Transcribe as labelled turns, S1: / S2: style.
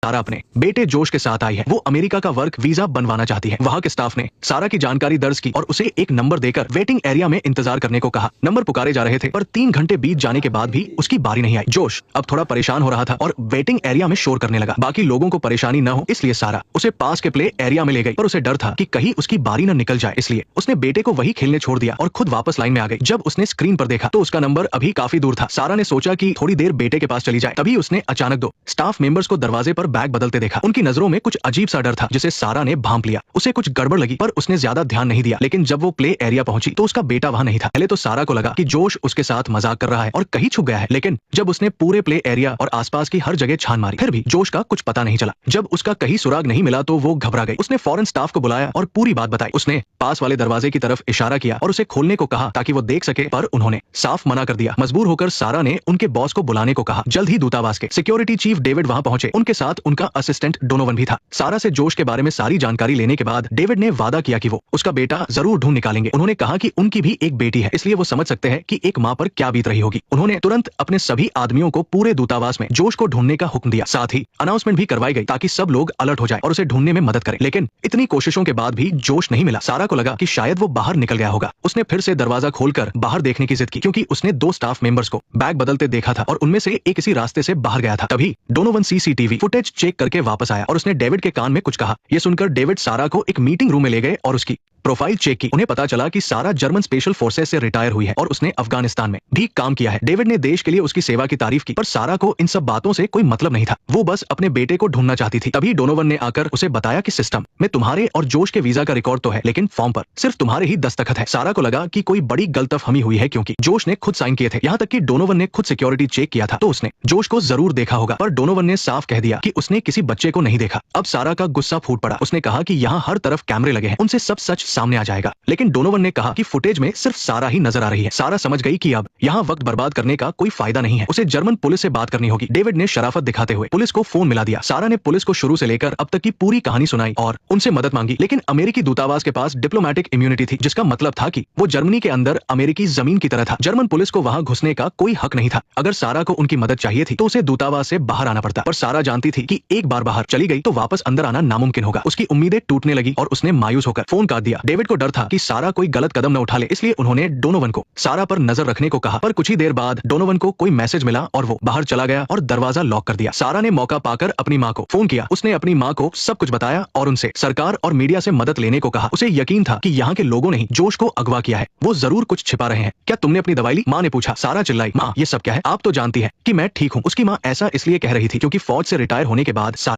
S1: सारा अपने बेटे जोश के साथ आई है। वो अमेरिका का वर्क वीजा बनवाना चाहती है। वहाँ के स्टाफ ने सारा की जानकारी दर्ज की और उसे एक नंबर देकर वेटिंग एरिया में इंतजार करने को कहा। नंबर पुकारे जा रहे थे पर 3 घंटे बीत जाने के बाद भी उसकी बारी नहीं आई। जोश अब थोड़ा परेशान हो रहा था और वेटिंग एरिया में शोर करने लगा। बाकी लोगों को परेशानी न हो इसलिए सारा उसे पास के प्ले एरिया में ले गई, पर उसे डर था कि कहीं उसकी बारी न निकल जाए, इसलिए उसने बेटे को वही खेलने छोड़ दिया और खुद वापस लाइन में आ गई। जब उसने स्क्रीन पर देखा तो उसका नंबर अभी काफी दूर था। सारा ने सोचा कि थोड़ी देर बेटे के पास चली जाए, तभी उसने अचानक 2 स्टाफ मेंबर्स को दरवाजे पर बैग बदलते देखा। उनकी नजरों में कुछ अजीब सा डर था जिसे सारा ने भांप लिया। उसे कुछ गड़बड़ लगी पर उसने ज्यादा ध्यान नहीं दिया। लेकिन जब वो प्ले एरिया पहुंची तो उसका बेटा वहां नहीं था। पहले तो सारा को लगा कि जोश उसके साथ मजाक कर रहा है और कहीं छुप गया है, लेकिन जब उसने पूरे प्ले एरिया और आसपास की हर जगह छान मारी फिर भी जोश का कुछ पता नहीं चला। जब उसका कहीं सुराग नहीं मिला तो वो घबरा गई। उसने फौरन स्टाफ को बुलाया और पूरी बात बताई। उसने पास वाले दरवाजे की तरफ इशारा किया और उसे खोलने को कहा ताकि वो देख सके, पर उन्होंने साफ मना कर दिया। मजबूर होकर सारा ने उनके बॉस को बुलाने को कहा। जल्द ही दूतावास के सिक्योरिटी चीफ डेविड वहां पहुंचे। उनके साथ उनका असिस्टेंट डोनोवन भी था। सारा से जोश के बारे में सारी जानकारी लेने के बाद डेविड ने वादा किया कि वो उसका बेटा जरूर ढूंढ निकालेंगे। उन्होंने कहा कि उनकी भी एक बेटी है, इसलिए वो समझ सकते हैं कि एक माँ पर क्या बीत रही होगी। उन्होंने तुरंत अपने सभी आदमियों को पूरे दूतावास में जोश को ढूंढने का हुक्म दिया। साथ ही अनाउंसमेंट भी करवाई गई ताकि सब लोग अलर्ट हो जाए और उसे ढूंढने में मदद करें। लेकिन इतनी कोशिशों के बाद भी जोश नहीं मिला। सारा को लगा कि शायद वो बाहर निकल गया होगा। उसने फिर से दरवाजा खोलकर बाहर देखने की जिद की, क्योंकि उसने 2 स्टाफ मेंबर्स को बैग बदलते देखा था और उनमें से एक इसी रास्ते से बाहर गया था। तभी डोनोवन सीसीटीवी फुटेज चेक करके वापस आया और उसने डेविड के कान में कुछ कहा। यह सुनकर डेविड सारा को एक मीटिंग रूम में ले गए और उसकी प्रोफाइल चेक की। उन्हें पता चला कि सारा जर्मन स्पेशल फोर्सेस से रिटायर हुई है और उसने अफगानिस्तान में भी काम किया है। डेविड ने देश के लिए उसकी सेवा की तारीफ की, पर सारा को इन सब बातों से कोई मतलब नहीं था। वो बस अपने बेटे को ढूंढना चाहती थी। तभी डोनोवन ने आकर उसे बताया कि सिस्टम में तुम्हारे और जोश के वीजा का रिकॉर्ड तो है, लेकिन फॉर्म पर सिर्फ तुम्हारे ही दस्तखत है। सारा को लगा कि कोई बड़ी गलतफहमी हुई है, क्योंकि जोश ने खुद साइन किए थे। यहाँ तक कि डोनोवन ने खुद सिक्योरिटी चेक किया था, तो उसने जोश को जरूर देखा होगा। पर डोनोवन ने साफ कह दिया कि उसने किसी बच्चे को नहीं देखा। अब सारा का गुस्सा फूट पड़ा। उसने कहा कि यहाँ हर तरफ कैमरे लगे हैं, उनसे सब सच सामने आ जाएगा। लेकिन डोनोवन ने कहा कि फुटेज में सिर्फ सारा ही नजर आ रही है। सारा समझ गई कि अब यहाँ वक्त बर्बाद करने का कोई फायदा नहीं है। उसे जर्मन पुलिस से बात करनी होगी। डेविड ने शराफत दिखाते हुए पुलिस को फोन मिला दिया। सारा ने पुलिस को शुरू से लेकर अब तक की पूरी कहानी सुनाई और उनसे मदद मांगी। लेकिन अमेरिकी दूतावास के पास डिप्लोमेटिक इम्यूनिटी थी, जिसका मतलब था कि वो जर्मनी के अंदर अमेरिकी जमीन की तरह था। जर्मन पुलिस को वहां घुसने का कोई हक नहीं था। अगर सारा को उनकी मदद चाहिए थी तो उसे दूतावास से बाहर आना पड़ता। पर सारा जानती थी कि एक बार बाहर चली गई तो वापस अंदर आना नामुमकिन होगा। उसकी उम्मीदें टूटने लगी और उसने मायूस होकर फोन काट दिया। डेविड को डर था कि सारा कोई गलत कदम न उठा ले, इसलिए उन्होंने डोनोवन को सारा पर नजर रखने को कहा। पर कुछ ही देर बाद डोनोवन को कोई मैसेज मिला और वो बाहर चला गया और दरवाजा लॉक कर दिया। सारा ने मौका पाकर अपनी माँ को फोन किया। उसने अपनी माँ को सब कुछ बताया और उनसे सरकार और मीडिया से मदद लेने को कहा। उसे यकीन था कि यहाँ के लोगों ने ही जोश को अगवा किया है। वो जरूर कुछ छिपा रहे हैं। क्या तुमने अपनी दवाई ली? माँ ने पूछा। सारा चिल्लाई, माँ ये सब क्या है? आप तो जानती है कि मैं ठीक हूँ। उसकी माँ ऐसा इसलिए कह रही थी क्योंकि फौज से रिटायर होने के बाद